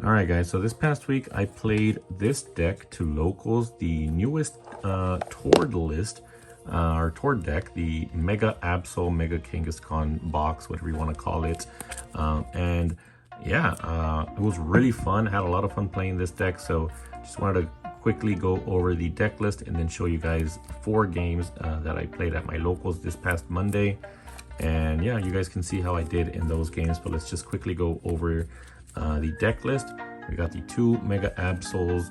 All right, guys, so this past week I played this deck to locals, the newest Tord list, or Tord deck, the Mega Absol, Mega Kangaskhan box, whatever you want to call it. And yeah, it was really fun. I had a lot of fun playing this deck, so just wanted to quickly go over the deck list and then show you guys 4 games that I played at my locals this past Monday. And yeah, you guys can see how I did in those games, but let's just quickly go over the deck list. We got the 2 Mega Absols.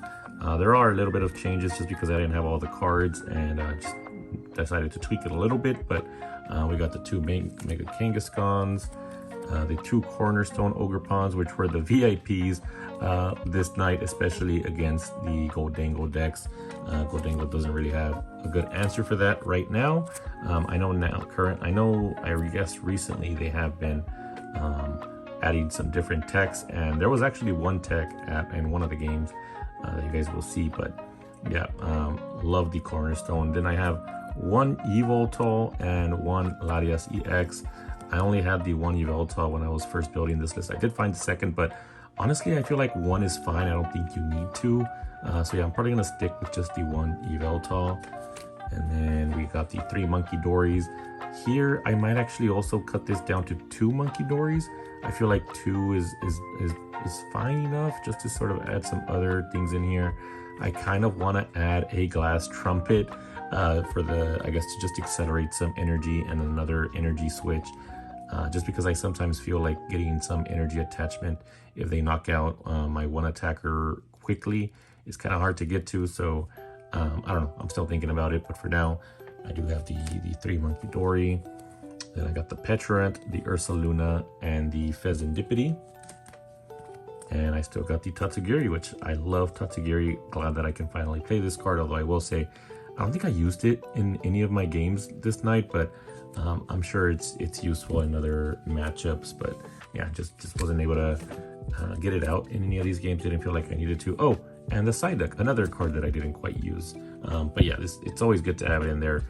There are a little bit of changes just because I didn't have all the cards and just decided to tweak it a little bit, but we got the 2 Mega Kangaskhan's, the 2 Cornerstone Ogrepons, which were the VIPs this night, especially against the Goldengo decks. Goldengo doesn't really have a good answer for that right now. I guess recently they have been adding some different techs, and there was actually one tech in one of the games that you guys will see, but yeah, love the Cornerstone. Then I have 1 Yveltal and 1 Latias EX. I only had the 1 Yveltal when I was first building this list. I did find the second, but honestly, I feel like 1 is fine. I don't think you need to. So yeah, I'm probably gonna stick with just the 1 Yveltal. And then we got the 3 Monkey Dories. Here, I might actually also cut this down to 2 Monkey Dories. I feel like 2 is fine enough just to sort of add some other things in here. I kind of want to add a glass trumpet for I guess to just accelerate some energy, and another energy switch. Just because I sometimes feel like getting some energy attachment if they knock out my 1 attacker quickly is kind of hard to get to. So I don't know, I'm still thinking about it, but for now I do have the 3 Monkey Dory. Then I got the Petrant, the Ursaluna, and the Pheasantipede. And I still got the Tatsugiri, which I love Tatsugiri. Glad that I can finally play this card, although I will say I don't think I used it in any of my games this night, but I'm sure it's useful in other matchups. But yeah, just wasn't able to get it out in any of these games. Didn't feel like I needed to. Oh, and the side deck, another card that I didn't quite use. But yeah, it's always good to have it in there.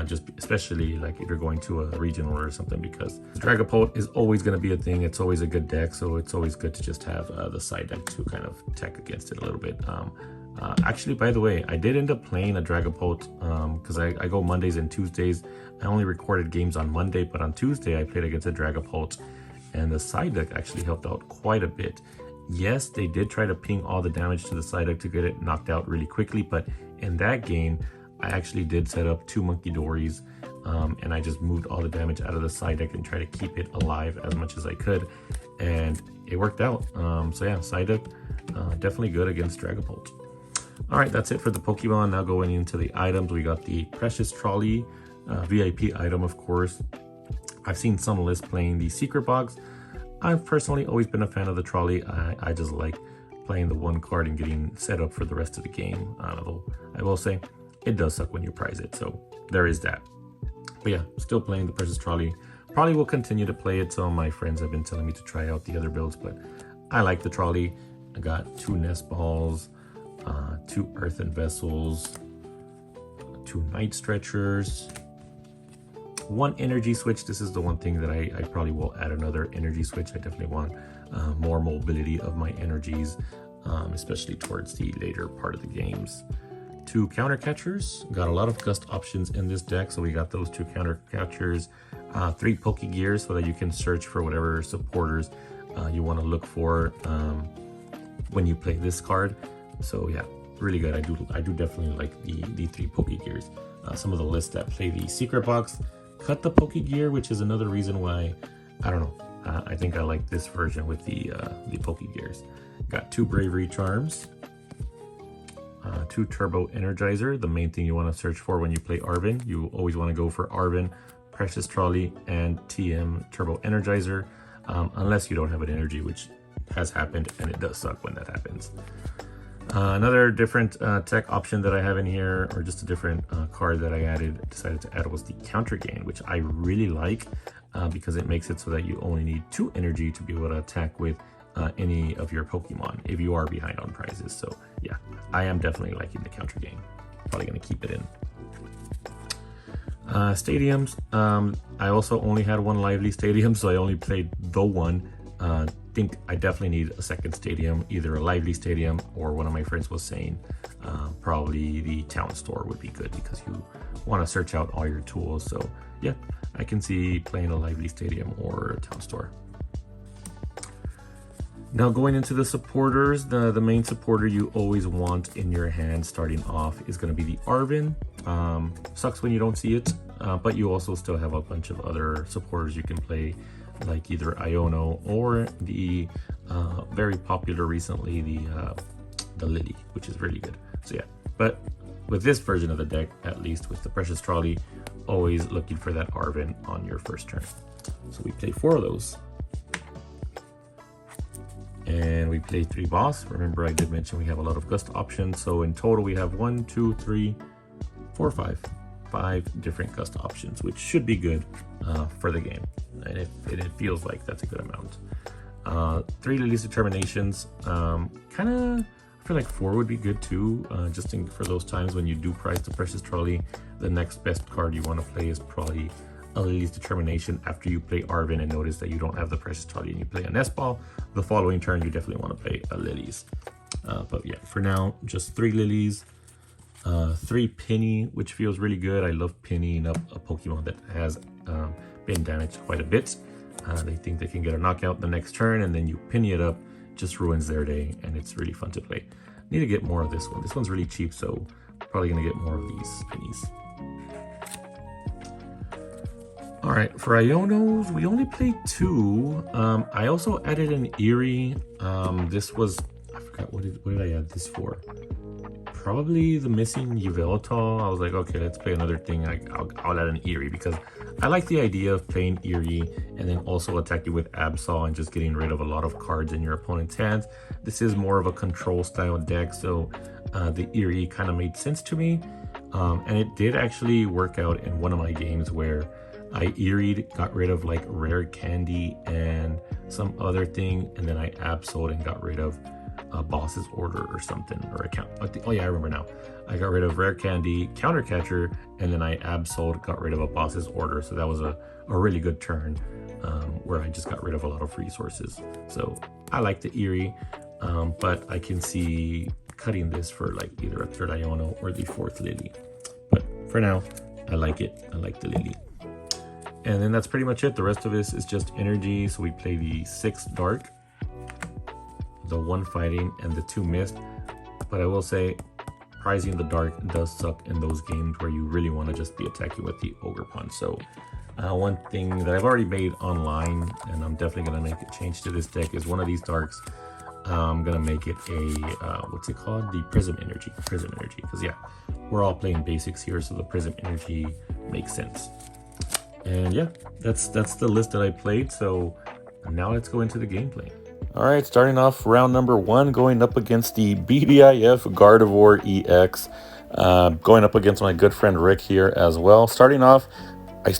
Just especially like if you're going to a regional or something, because Dragapult is always going to be a thing. It's always a good deck, so it's always good to just have the side deck to kind of tech against it a little bit. Actually, by the way, I did end up playing a Dragapult because I go Mondays and Tuesdays. I only recorded games on Monday, but on Tuesday I played against a Dragapult, and the side deck actually helped out quite a bit. Yes, they did try to ping all the damage to the side deck to get it knocked out really quickly, but in that game I actually did set up 2 Monkey Dories, and I just moved all the damage out of the side deck and tried to keep it alive as much as I could, and it worked out. So yeah, side deck definitely good against Dragapult. All right, that's it for the Pokemon. Now going into the items, we got the Precious Trolley, VIP item, of course. I've seen some lists playing the Secret Box. I've personally always been a fan of the Trolley. I just like playing the 1 card and getting set up for the rest of the game. Although I will say, it does suck when you prize it, so there is that. But yeah, still playing the Precious Trolley. Probably will continue to play it. Some of my friends have been telling me to try out the other builds, but I like the Trolley. I got 2 Nest Balls, 2 Earthen Vessels, 2 Night Stretchers, 1 Energy Switch. This is the one thing that I probably will add another Energy Switch. I definitely want more mobility of my energies, especially towards the later part of the games. 2 Counter Catchers. Got a lot of gust options in this deck, so we got those 2 Counter Catchers. 3 Pokegears, so that you can search for whatever supporters you want to look for when you play this card. So yeah, really good. I do definitely like the 3 Pokegears. Some of the lists that play the Secret Box cut the Pokegear, which is another reason why, I don't know, I think I like this version with the Pokegears. Got 2 Bravery Charms, 2 Turbo Energizer. The main thing you want to search for when you play Arven, you always want to go for Arven, Precious Trolley, and TM Turbo Energizer, unless you don't have an energy, which has happened, and it does suck when that happens. Another different tech option that I have in here, or just a different card that I decided to add, was the Counter Gain, which I really like because it makes it so that you only need 2 energy to be able to attack with any of your Pokemon if you are behind on prizes. So yeah, I am definitely liking the Counter Gain. Probably going to keep it in. Stadiums. I also only had 1 Lively Stadium, so I only played the one think I definitely need a second stadium, either a lively stadium or one of my friends was saying probably the town store would be good because you want to search out all your tools. So yeah, I can see playing a lively stadium or a town store. Now going into the supporters, the main supporter you always want in your hand starting off is going to be the Arven. Sucks when you don't see it, but you also still have a bunch of other supporters you can play, like either Iono or the very popular recently, the Lily, which is really good. So yeah, but with this version of the deck, at least with the Precious Trolley, always looking for that Arven on your first turn. So we play 4 of those. And we play 3 boss. Remember, I did mention we have a lot of gust options. So in total, we have 1, 2, 3, 4, 5 different gust options, which should be good for the game. And it feels like that's a good amount. 3 Lily's Determinations. I feel like 4 would be good too. Just for those times when you do prize the Precious Trolley, the next best card you want to play is probably a Lily's Determination after you play Arven and notice that you don't have the Precious Trolley and you play a Nest Ball. The following turn, you definitely want to play a Lily's. But yeah, for now, just 3 Lilies, 3 Penny, which feels really good. I love pinning up a Pokemon that has been damaged quite a bit. They think they can get a knockout the next turn, and then you penny it up, just ruins their day, and it's really fun to play. Need to get more of this one. This one's really cheap, so probably gonna get more of these pennies. All right, for Ionos, we only played 2. I also added an Eerie. This was, I forgot, what did I add this for? Probably the missing Yveltal. I was like, okay, let's play another thing. I'll add an Eerie because I like the idea of playing Eerie and then also attacking with Absol and just getting rid of a lot of cards in your opponent's hands. This is more of a control style deck, so the Eerie kind of made sense to me. And it did actually work out in one of my games where I Eeried, got rid of like Rare Candy and some other thing, and then I Absoled and got rid of a Boss's Order or something, or account. Oh yeah, I remember now. I got rid of Rare Candy, Counter Catcher, and then I Absoled, got rid of a Boss's Order. So that was a really good turn where I just got rid of a lot of resources. So I like the Eerie, but I can see cutting this for like either a 3rd Iono or the 4th Lily. But for now, I like it. I like the Lily. And then that's pretty much it. The rest of this is just energy. So we play the 6 Dark, the 1 Fighting, and the 2 Mist. But I will say, prizing the Dark does suck in those games where you really want to just be attacking with the Ogre Punch. So one thing that I've already made online, and I'm definitely going to make a change to this deck, is one of these Darks. I'm going to make it a, what's it called? The Prism Energy. Prism Energy. Because yeah, we're all playing basics here, so the Prism Energy makes sense. And yeah, that's the list that I played. So now let's go into the gameplay. All right, starting off round number 1, going up against the BDIF Gardevoir EX, going up against my good friend Rick here as well. Starting off, I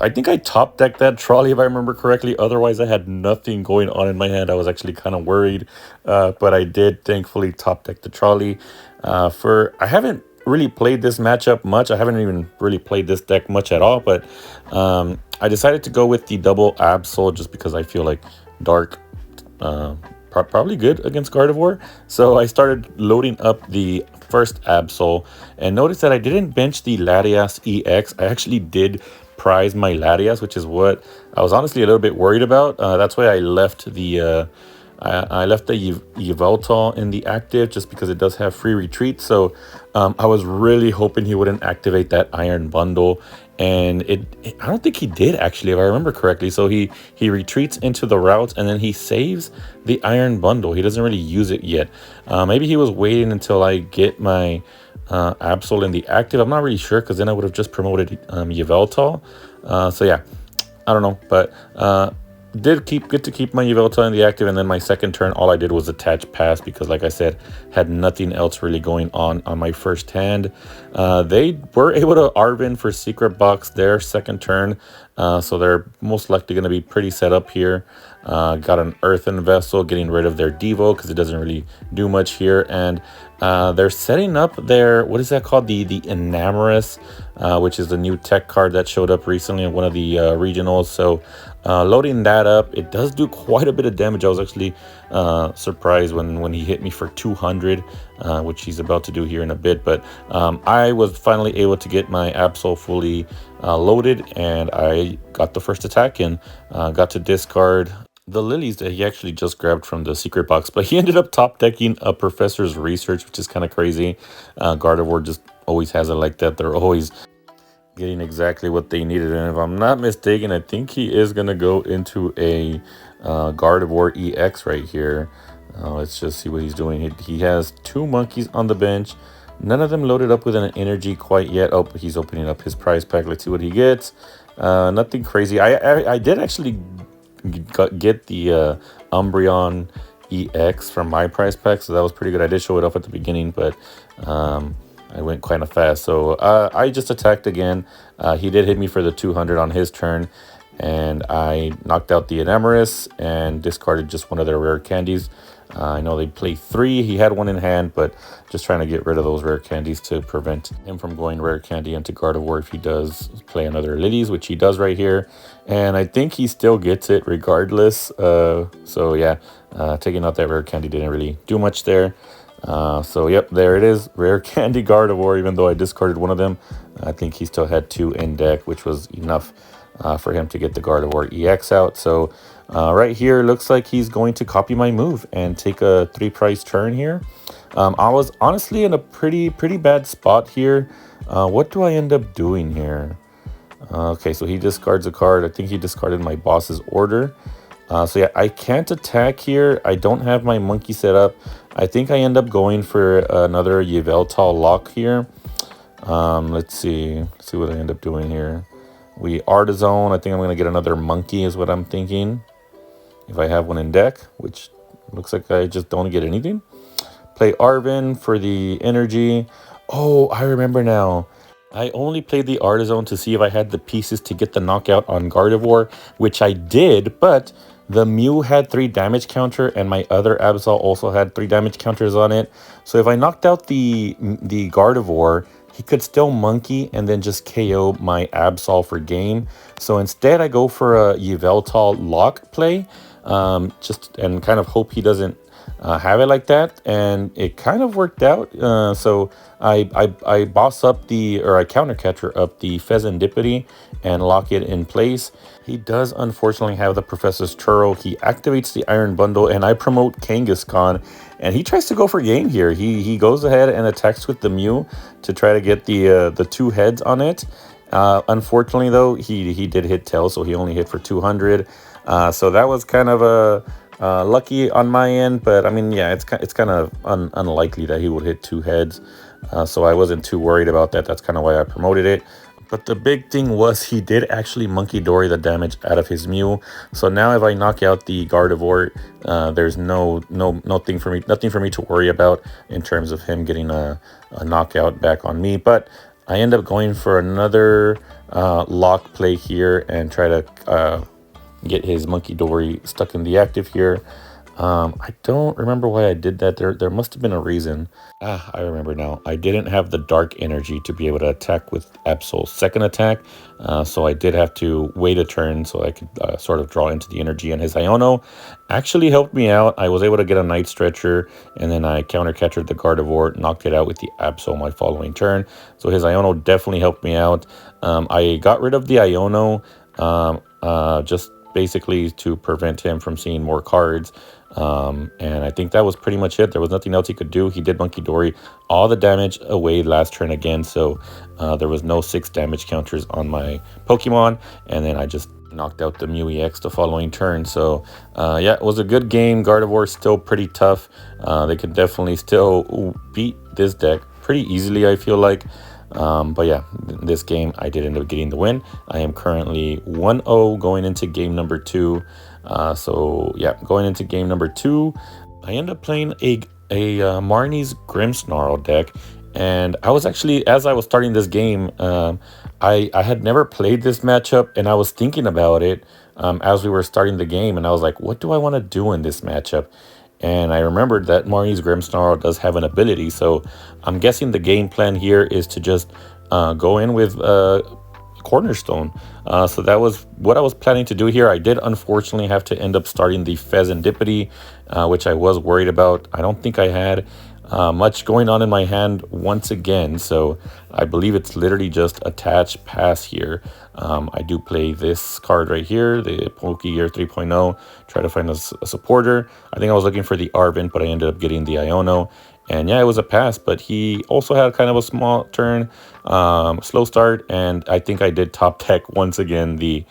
think I top decked that trolley if I remember correctly. Otherwise, I had nothing going on in my hand. I was actually kind of worried, but I did thankfully top deck the trolley. I haven't really played this matchup much. I haven't even really played this deck much at all, but I decided to go with the double Absol just because I feel like Dark probably good against Gardevoir. So I started loading up the first Absol and noticed that I didn't bench the Latias EX. I actually did prize my Latias, which is what I was honestly a little bit worried about. That's why I left the Yveltal in the active just because it does have free retreat. So I was really hoping he wouldn't activate that Iron Bundle, and I don't think he did actually, if I remember correctly. So he retreats into the route and then he saves the Iron Bundle. He doesn't really use it yet. Maybe he was waiting until I get my Absol in the active. I'm not really sure, because then I would have just promoted Yveltal. So yeah, I don't know, but did get to keep my Yveltal in the active, and then my second turn, all I did was attach Pass because, like I said, had nothing else really going on my first hand. They were able to Arven for Secret Box their second turn. so they're most likely going to be pretty set up here. Got an Earthen Vessel, getting rid of their Devo because it doesn't really do much here. And they're setting up their, what is that called? The Enamorous, which is the new tech card that showed up recently in one of the regionals. So loading that up, it does do quite a bit of damage. I was actually surprised when he hit me for 200, which he's about to do here in a bit. But I was finally able to get my Absol fully loaded, and I got the first attack in. Got to discard the lilies that he actually just grabbed from the secret box, but he ended up top decking a Professor's Research, which is kind of crazy. Gardevoir just always has it like that. They're always getting exactly what they needed, and if I'm not mistaken, I think he is going to go into a Gardevoir EX right here. Let's just see what he's doing. He has 2 monkeys on the bench. None of them loaded up with an energy quite yet. Oh, he's opening up his prize pack. Let's see what he gets. Nothing crazy. I did actually get the Umbreon EX from my prize pack, so that was pretty good. I did show it off at the beginning, but I went kind of fast, so I just attacked again. He did hit me for the 200 on his turn, and I knocked out the Enamorous and discarded just one of their rare candies. I know they play 3. He had 1 in hand, but just trying to get rid of those rare candies to prevent him from going rare candy into Gardevoir if he does play another Lilies, which he does right here. And I think he still gets it regardless. So yeah, taking out that rare candy didn't really do much there. So yep, there it is. Rare candy Gardevoir, even though I discarded one of them. I think he still had 2 in deck, which was enough for him to get the Gardevoir EX out. So right here, looks like he's going to copy my move and take a 3-price turn here. I was honestly in a pretty bad spot here. What do I end up doing here? Okay, so he discards a card. I think he discarded my boss's order. So yeah, I can't attack here. I don't have my monkey set up. I think I end up going for another Yveltal lock here. Let's see what I end up doing here. We Artizone. I think I'm going to get another monkey is what I'm thinking. If I have one in deck, which looks like I just don't get anything. Play Arvin for the energy. Oh, I remember now. I only played the Artizone to see if I had the pieces to get the knockout on Gardevoir, which I did, but the Mew had 3 damage counter, and my other Absol also had 3 damage counters on it. So if I knocked out the Gardevoir, he could still monkey and then just KO my Absol for game. So instead, I go for a Yveltal lock play, and kind of hope he doesn't have it like that, and it kind of worked out. So I boss up I counter catcher up the Pheasantipity and lock it in place. He does unfortunately have the Professor's Churro. He activates the Iron Bundle, and I promote Kangaskhan, and he tries to go for game here. He goes ahead and attacks with the Mew to try to get the 2 heads on it. Unfortunately though, he did hit tail, so he only hit for 200. So that was kind of a lucky on my end, but I mean, yeah, it's kind of unlikely that he would hit 2 heads. So I wasn't too worried about that. That's kind of why I promoted it. But the big thing was he did actually Monkey Dory the damage out of his Mew. So now if I knock out the Gardevoir, there's nothing for me to worry about in terms of him getting a knockout back on me. But I end up going for another lock play here and try to get his Monkey Dory stuck in the active here. I don't remember why I did that. There must have been a reason. I remember now. I didn't have the Dark Energy to be able to attack with Absol's second attack. So I did have to wait a turn so I could sort of draw into the energy. And his Iono actually helped me out. I was able to get a Night Stretcher, and then I counter-catchered the Gardevoir, knocked it out with the Absol my following turn. So his Iono definitely helped me out. I got rid of the Iono just basically to prevent him from seeing more cards. And I think that was pretty much it. There was nothing else he could do. He did Monkey Dory all the damage away last turn again, so there was no 6 damage counters on my Pokemon, and then I just knocked out the Mew EX the following turn. So yeah, it was a good game. Gardevoir still pretty tough. They could definitely still beat this deck pretty easily, I feel like. But yeah, this game I did end up getting the win. I am currently 1-0 going into game number 2. So yeah, going into game number 2, I end up playing a Marnie's Grimmsnarl deck, And I was actually, as I was starting this game, I had never played this matchup, and I was thinking about it as we were starting the game, and I was like, what do I want to do in this matchup? And I remembered that Marnie's Grimmsnarl does have an ability, so I'm guessing the game plan here is to just go in with Cornerstone. So that was what I was planning to do here. I did unfortunately have to end up starting the Pheasantipity, which I was worried about. I don't think I had much going on in my hand once again, so I believe it's literally just attach pass here. I do play this card right here, the Pokegear 3.0, try to find a supporter. I think I was looking for the Arvin, but I ended up getting the Iono. And yeah, it was a pass, but he also had kind of a small turn, slow start, and I think I did top deck once again the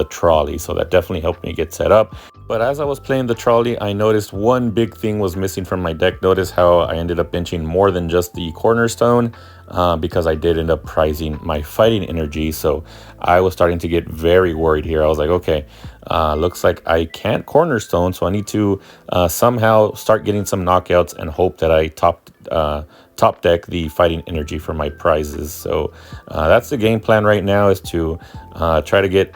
trolley, so that definitely helped me get set up. But as I was playing the trolley, I noticed one big thing was missing from my deck. Notice how I ended up benching more than just the Cornerstone, because I did end up prizing my fighting energy. So I was starting to get very worried here. I was like, okay, looks like I can't Cornerstone, so I need to somehow start getting some knockouts and hope that I top deck the fighting energy for my prizes. So that's the game plan right now, is to try to get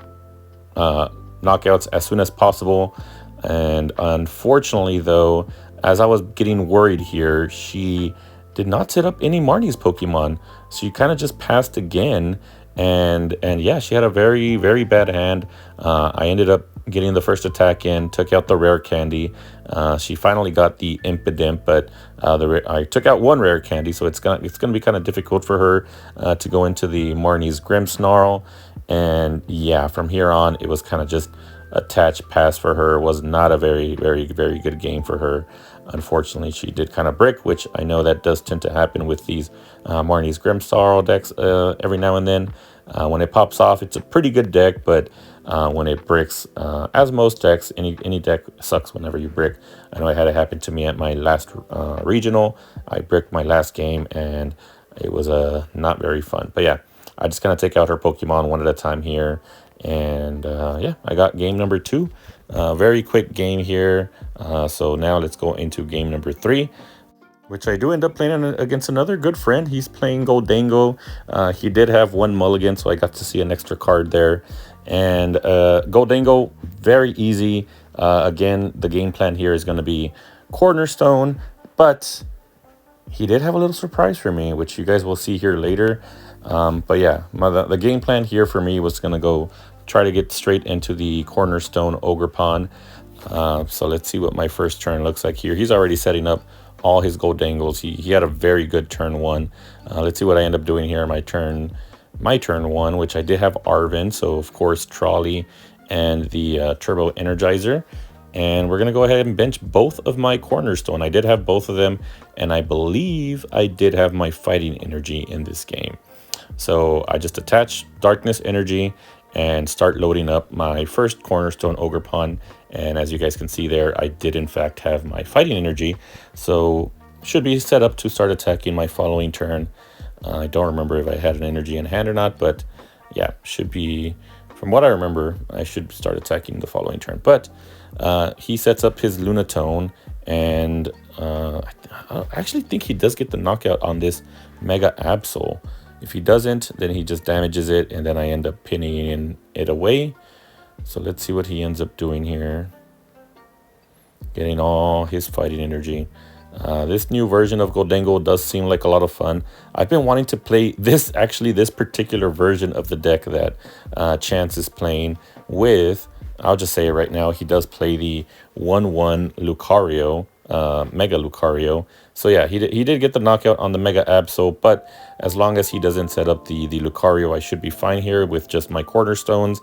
knockouts as soon as possible. And unfortunately, though, as I was getting worried here, she did not set up any Marnie's Pokemon, so she kind of just passed again. And yeah, she had a very, very bad hand. I ended up getting the first attack in, took out the rare candy. She finally got the Impidimp, but I took out one rare candy, so it's gonna be kind of difficult for her to go into the Marnie's Grimmsnarl. And yeah, from here on, it was kind of just attach pass for her. It was not a very, very, very good game for her. Unfortunately, she did kind of brick, which I know that does tend to happen with these Marnie's Grimmsnarl decks every now and then. When it pops off, it's a pretty good deck, but when it bricks, as most decks, any deck sucks whenever you brick. I know I had it happen to me at my last regional. I bricked my last game, and it was not very fun. But yeah, I just kind of take out her Pokemon one at a time here. And yeah, I got game number 2. Very quick game here. So now let's go into game number 3, which I do end up playing against another good friend. He's playing Goldengo. He did have one mulligan, so I got to see an extra card there. And Goldengo, very easy. Again, the game plan here is going to be Cornerstone, but he did have a little surprise for me, which you guys will see here later. But yeah, the game plan here for me was going to go try to get straight into the Cornerstone Ogerpon. So let's see what my first turn looks like here. He's already setting up all his Goldengos. He had a very good turn 1. Let's see what I end up doing here. My turn 1, which I did have Arvin, so of course Trolley and the Turbo Energizer. And we're going to go ahead and bench both of my Cornerstone. I did have both of them, and I believe I did have my fighting energy in this game. So I just attach Darkness Energy and start loading up my first Cornerstone Ogerpon. And as you guys can see there, I did in fact have my fighting energy. So should be set up to start attacking my following turn. I don't remember if I had an energy in hand or not, but yeah, should be, from what I remember, I should start attacking the following turn. But he sets up his Lunatone, and I actually think he does get the knockout on this Mega Absol. If he doesn't, then he just damages it, and then I end up pinning it away. So let's see what he ends up doing here. Getting all his fighting energy. This new version of Goldengo does seem like a lot of fun. I've been wanting to play this particular version of the deck that Chance is playing with. I'll just say it right now. He does play the 1/1 Lucario, Mega Lucario. So yeah, he did get the knockout on the Mega Absol, but as long as he doesn't set up the Lucario, I should be fine here with just my Cornerstones.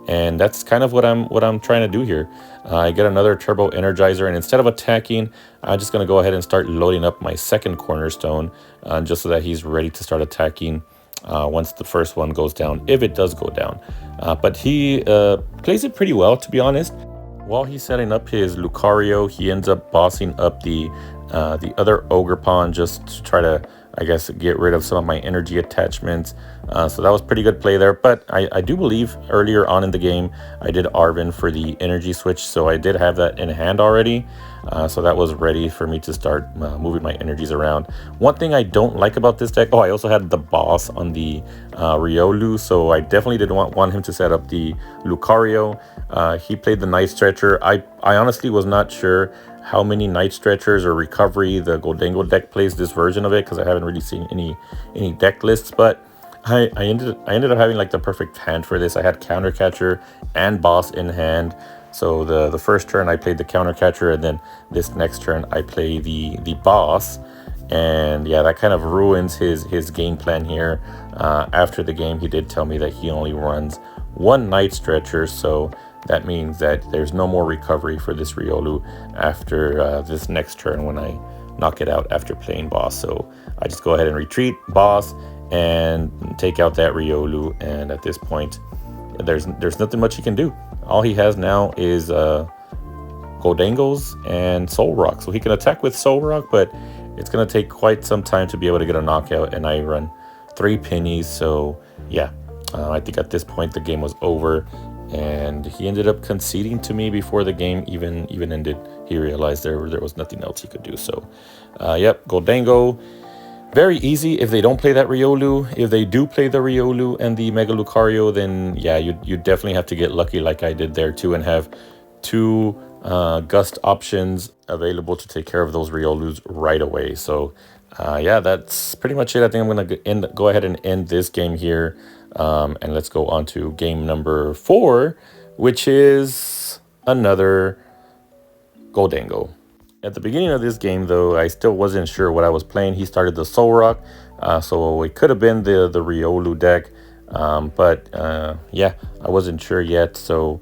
And that's kind of what I'm trying to do here. I get another Turbo Energizer, and instead of attacking, I'm just going to go ahead and start loading up my second Cornerstone, just so that he's ready to start attacking once the first one goes down, if it does go down. But he plays it pretty well, to be honest. While he's setting up his Lucario, he ends up bossing up the other Ogerpon just to try to I guess, get rid of some of my energy attachments. So that was pretty good play there. But I do believe earlier on in the game, I did Arven for the energy switch. So I did have that in hand already. So that was ready for me to start moving my energies around. One thing I don't like about this deck, oh, I also had the boss on the Riolu, so I definitely didn't want him to set up the Lucario. He played the Night Stretcher. I honestly was not sure how many Night Stretchers or Recovery the Goldengo deck plays this version of it, because I haven't really seen any deck lists, but I ended up having like the perfect hand for this. I had Counter Catcher and Boss in hand. So the first turn I played the Counter Catcher, and then this next turn I play the Boss. And yeah, that kind of ruins his game plan here. After the game, he did tell me that he only runs one Night Stretcher, so that means that there's no more recovery for this Riolu after this next turn when I knock it out after playing Boss. So I just go ahead and retreat Boss and take out that Riolu, and at this point there's nothing much he can do. All he has now is Goldengos and Soul Rock, so he can attack with Soul Rock, but it's gonna take quite some time to be able to get a knockout, and I run 3 pennies. So yeah, I think at this point the game was over, and he ended up conceding to me before the game even ended. He realized there was nothing else he could do. So yep, Goldengo, very easy if they don't play that Riolu. If they do play the Riolu and the Mega Lucario, then yeah, you definitely have to get lucky like I did there too, and have 2 Gust options available to take care of those Riolus right away. So yeah, that's pretty much it. I think I'm gonna go ahead and end this game here, and let's go on to game number 4, which is another Goldengo. At the beginning of this game, though, I still wasn't sure what I was playing. He started the Soul Rock, so it could have been the Riolu deck, but yeah, I wasn't sure yet. So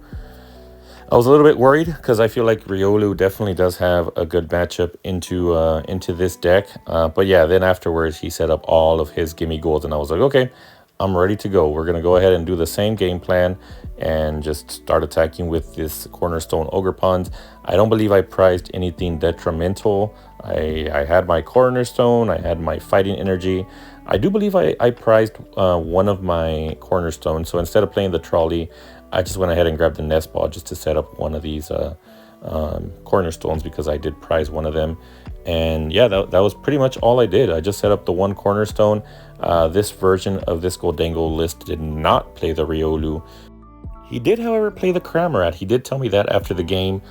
I was a little bit worried, because I feel like Riolu definitely does have a good matchup into this deck. But yeah, then afterwards he set up all of his gimme goals, and I was like, okay, I'm ready to go. We're gonna go ahead and do the same game plan and just start attacking with this Cornerstone Ogerpons. I don't believe I prized anything detrimental. I had my Cornerstone, I had my Fighting Energy. I do believe I prized one of my Cornerstones. So instead of playing the Trolley, I just went ahead and grabbed the Nest Ball just to set up one of these Cornerstones, because I did prize one of them. And yeah, that was pretty much all I did. I just set up the one Cornerstone. This version of this Goldengo list did not play the Riolu. He did, however, play the Cramorant. He did tell me that after the game.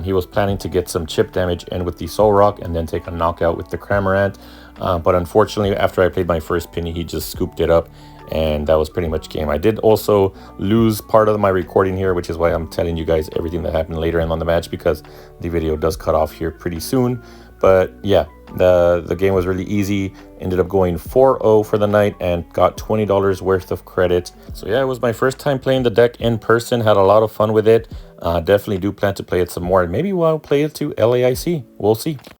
He was planning to get some chip damage in with the Soul Rock and then take a knockout with the Cramorant. But unfortunately, after I played my first penny, he just scooped it up, and that was pretty much game. I did also lose part of my recording here, which is why I'm telling you guys everything that happened later in on the match, because the video does cut off here pretty soon. But yeah, the game was really easy. Ended up going 4-0 for the night and got $20 worth of credit. So yeah, it was my first time playing the deck in person. Had a lot of fun with it. Definitely do plan to play it some more, and maybe we'll play it to LAIC. We'll see.